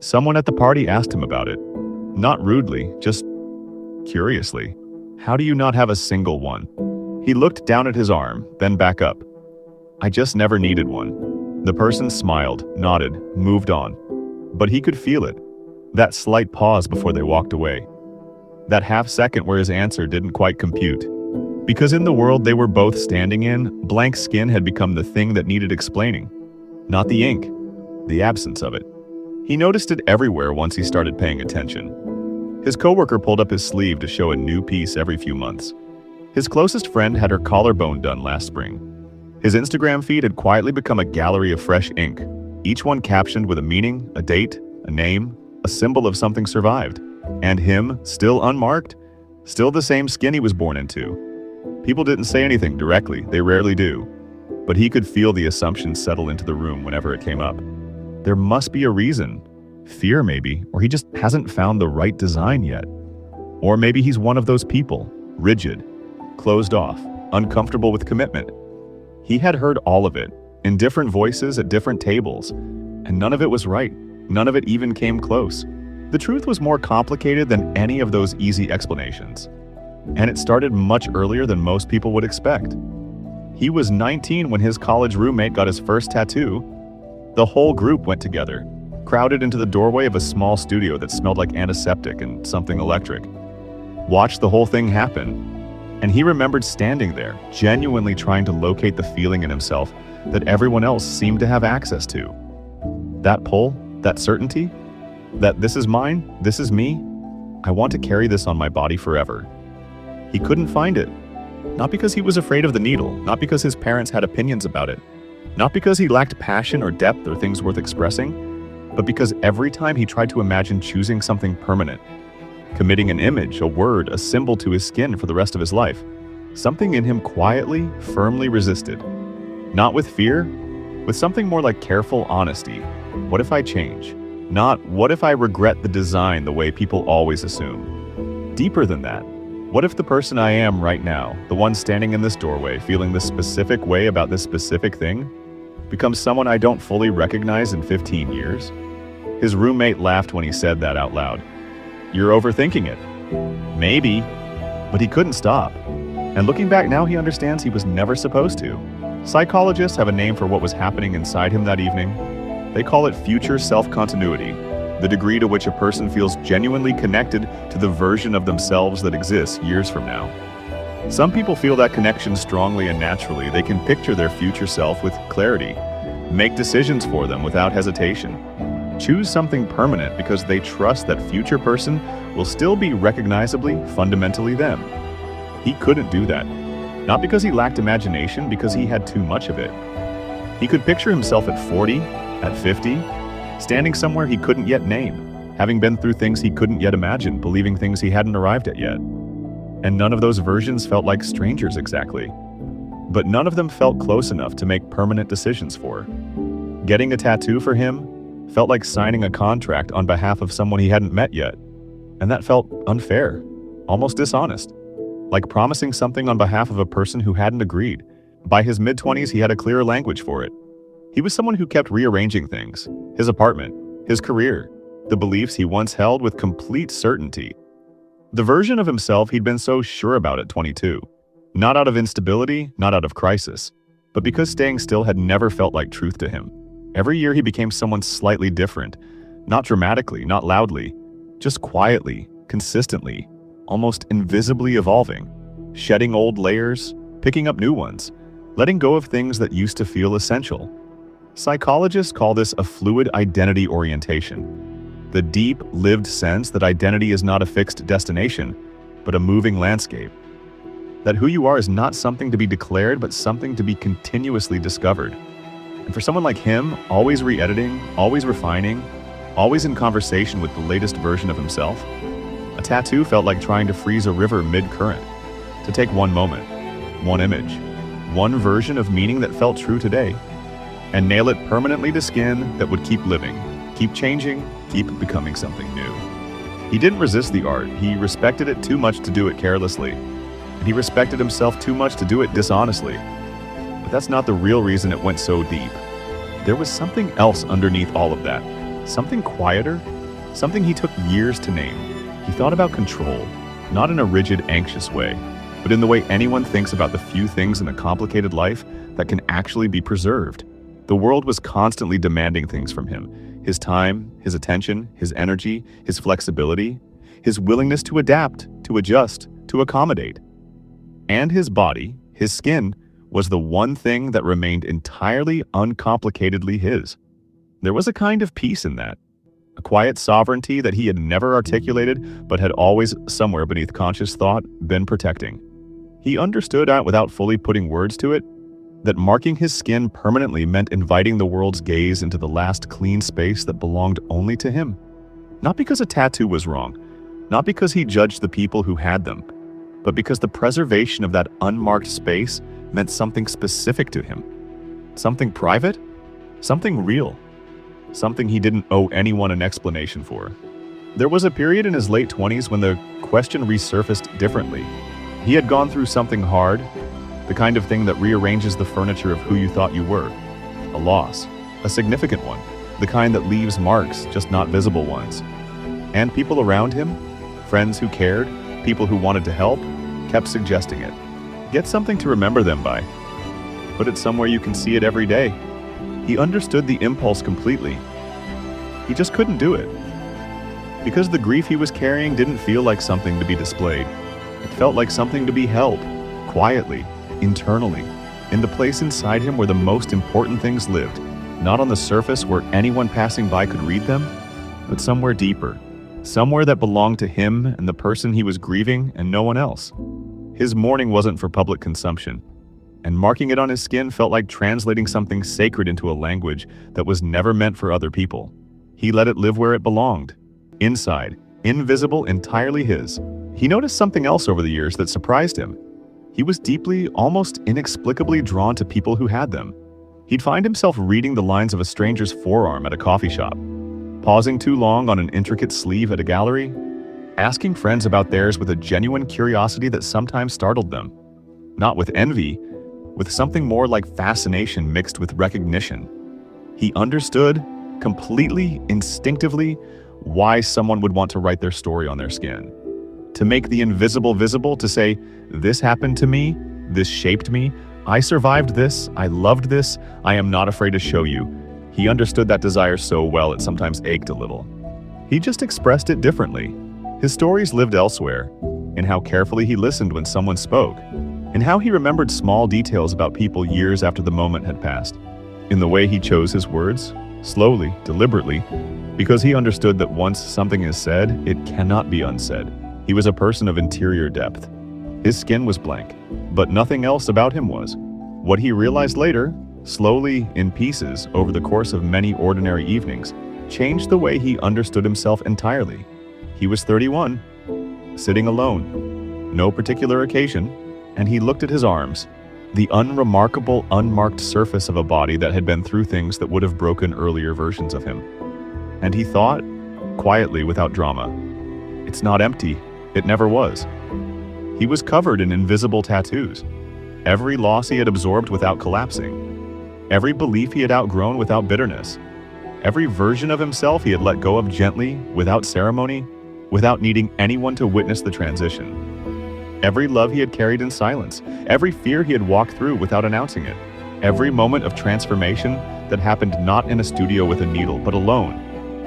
Someone at the party asked him about it. Not rudely, just curiously. How do you not have a single one? He looked down at his arm, then back up. I just never needed one. The person smiled, nodded, moved on. But he could feel it. That slight pause before they walked away. That half second where his answer didn't quite compute. Because in the world they were both standing in, blank skin had become the thing that needed explaining. Not the ink, the absence of it. He noticed it everywhere once he started paying attention. His coworker pulled up his sleeve to show a new piece every few months. His closest friend had her collarbone done last spring. His Instagram feed had quietly become a gallery of fresh ink, each one captioned with a meaning, a date, a name, a symbol of something survived. And him, still unmarked, still the same skin he was born into. People didn't say anything directly, they rarely do. But he could feel the assumption settle into the room whenever it came up. There must be a reason. Fear maybe, or he just hasn't found the right design yet. Or maybe he's one of those people, rigid, closed off, uncomfortable with commitment. He had heard all of it, in different voices at different tables, and none of it was right. None of it even came close. The truth was more complicated than any of those easy explanations. And it started much earlier than most people would expect. He was 19 when his college roommate got his first tattoo. The whole group went together, crowded into the doorway of a small studio that smelled like antiseptic and something electric. Watched the whole thing happen. And he remembered standing there, genuinely trying to locate the feeling in himself that everyone else seemed to have access to. That pull, that certainty, that this is mine, this is me, I want to carry this on my body forever. He couldn't find it. Not because he was afraid of the needle, not because his parents had opinions about it, not because he lacked passion or depth or things worth expressing, but because every time he tried to imagine choosing something permanent, committing an image, a word, a symbol to his skin for the rest of his life, something in him quietly, firmly resisted. Not with fear, with something more like careful honesty. What if I change? Not, what if I regret the design the way people always assume? Deeper than that, what if the person I am right now, the one standing in this doorway feeling this specific way about this specific thing, becomes someone I don't fully recognize in 15 years? His roommate laughed when he said that out loud. You're overthinking it. Maybe, but he couldn't stop. And looking back now, he understands he was never supposed to. Psychologists have a name for what was happening inside him that evening. They call it future self-continuity, the degree to which a person feels genuinely connected to the version of themselves that exists years from now. Some people feel that connection strongly and naturally. They can picture their future self with clarity, make decisions for them without hesitation. Choose something permanent because they trust that future person will still be recognizably, fundamentally them. He couldn't do that. Not because he lacked imagination, because he had too much of it. He could picture himself at 40, at 50, standing somewhere he couldn't yet name, having been through things he couldn't yet imagine, believing things he hadn't arrived at yet. And none of those versions felt like strangers exactly. But none of them felt close enough to make permanent decisions for. Getting a tattoo for him felt like signing a contract on behalf of someone he hadn't met yet. And that felt unfair, almost dishonest. Like promising something on behalf of a person who hadn't agreed. By his mid-20s, he had a clearer language for it. He was someone who kept rearranging things, his apartment, his career, the beliefs he once held with complete certainty. The version of himself he'd been so sure about at 22. Not out of instability, not out of crisis, but because staying still had never felt like truth to him. Every year he became someone slightly different, not dramatically, not loudly, just quietly, consistently, almost invisibly evolving, shedding old layers, picking up new ones, letting go of things that used to feel essential. Psychologists call this a fluid identity orientation, the deep, lived sense that identity is not a fixed destination, but a moving landscape. That who you are is not something to be declared, but something to be continuously discovered. And for someone like him, always re-editing, always refining, always in conversation with the latest version of himself, a tattoo felt like trying to freeze a river mid-current, to take one moment, one image, one version of meaning that felt true today, and nail it permanently to skin that would keep living, keep changing, keep becoming something new. He didn't resist the art, he respected it too much to do it carelessly, and he respected himself too much to do it dishonestly. But that's not the real reason it went so deep. There was something else underneath all of that, something quieter, something he took years to name. He thought about control, not in a rigid, anxious way, but in the way anyone thinks about the few things in a complicated life that can actually be preserved. The world was constantly demanding things from him: his time, his attention, his energy, his flexibility, his willingness to adapt, to adjust, to accommodate. And his body, his skin, was the one thing that remained entirely uncomplicatedly his. There was a kind of peace in that, a quiet sovereignty that he had never articulated but had always, somewhere beneath conscious thought, been protecting. He understood, without fully putting words to it, that marking his skin permanently meant inviting the world's gaze into the last clean space that belonged only to him. Not because a tattoo was wrong, not because he judged the people who had them, but because the preservation of that unmarked space meant something specific to him. Something private, something real, something he didn't owe anyone an explanation for. There was a period in his late 20s when the question resurfaced differently. He had gone through something hard, the kind of thing that rearranges the furniture of who you thought you were. A loss, a significant one, the kind that leaves marks, just not visible ones. And people around him, friends who cared, people who wanted to help, kept suggesting it. Get something to remember them by. Put it somewhere you can see it every day. He understood the impulse completely. He just couldn't do it. Because the grief he was carrying didn't feel like something to be displayed. It felt like something to be held, quietly, internally, in the place inside him where the most important things lived, not on the surface where anyone passing by could read them, but somewhere deeper, somewhere that belonged to him and the person he was grieving and no one else. His mourning wasn't for public consumption, and marking it on his skin felt like translating something sacred into a language that was never meant for other people. He let it live where it belonged, inside, invisible, entirely his. He noticed something else over the years that surprised him. He was deeply, almost inexplicably drawn to people who had them. He'd find himself reading the lines of a stranger's forearm at a coffee shop, pausing too long on an intricate sleeve at a gallery, asking friends about theirs with a genuine curiosity that sometimes startled them. Not with envy, with something more like fascination mixed with recognition. He understood, completely, instinctively, why someone would want to write their story on their skin. To make the invisible visible, to say, this happened to me, this shaped me, I survived this, I loved this, I am not afraid to show you. He understood that desire so well it sometimes ached a little. He just expressed it differently. His stories lived elsewhere, in how carefully he listened when someone spoke, in how he remembered small details about people years after the moment had passed, in the way he chose his words, slowly, deliberately, because he understood that once something is said, it cannot be unsaid. He was a person of interior depth. His skin was blank, but nothing else about him was. What he realized later, slowly, in pieces, over the course of many ordinary evenings, changed the way he understood himself entirely. He was 31, sitting alone, no particular occasion, and he looked at his arms, the unremarkable, unmarked surface of a body that had been through things that would have broken earlier versions of him. And he thought, quietly, without drama, it's not empty. It never was. He was covered in invisible tattoos. Every loss he had absorbed without collapsing. Every belief he had outgrown without bitterness. Every version of himself he had let go of gently, without ceremony, without needing anyone to witness the transition. Every love he had carried in silence. Every fear he had walked through without announcing it. Every moment of transformation that happened not in a studio with a needle, but alone,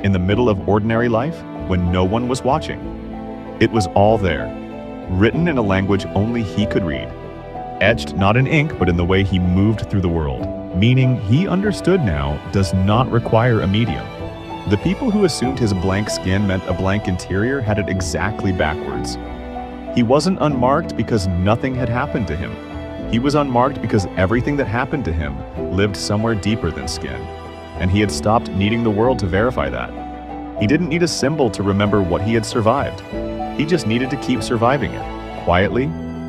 in the middle of ordinary life, when no one was watching. It was all there, written in a language only he could read, etched not in ink but in the way he moved through the world, meaning he understood now does not require a medium. The people who assumed his blank skin meant a blank interior had it exactly backwards. He wasn't unmarked because nothing had happened to him. He was unmarked because everything that happened to him lived somewhere deeper than skin, and he had stopped needing the world to verify that. He didn't need a symbol to remember what he had survived. He just needed to keep surviving it, quietly,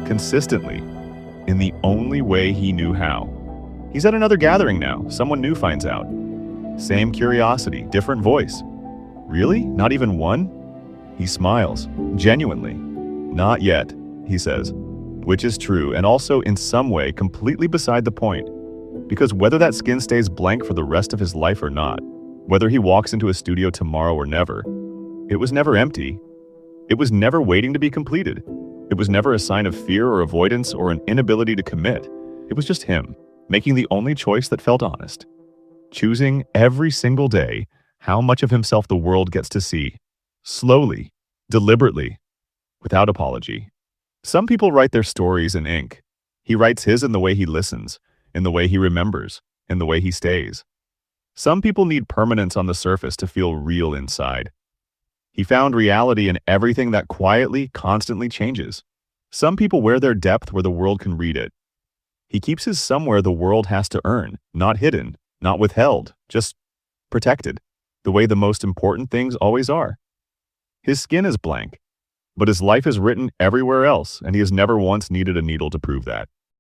consistently, in the only way he knew how. He's at another gathering now. Someone new finds out. Same curiosity, different voice. Really? Not even one? He smiles, genuinely. Not yet, he says, which is true and also in some way completely beside the point. Because whether that skin stays blank for the rest of his life or not, Whether he walks into a studio tomorrow or never, it was never empty. It was never waiting to be completed. It was never a sign of fear or avoidance or an inability to commit. It was just him, making the only choice that felt honest. Choosing every single day how much of himself the world gets to see. Slowly, deliberately, without apology. Some people write their stories in ink. He writes his in the way he listens, in the way he remembers, in the way he stays. Some people need permanence on the surface to feel real inside. He found reality in everything that quietly, constantly changes. Some people wear their depth where the world can read it. He keeps his somewhere the world has to earn, not hidden, not withheld, just protected, the way the most important things always are. His skin is blank, but his life is written everywhere else, and he has never once needed a needle to prove that.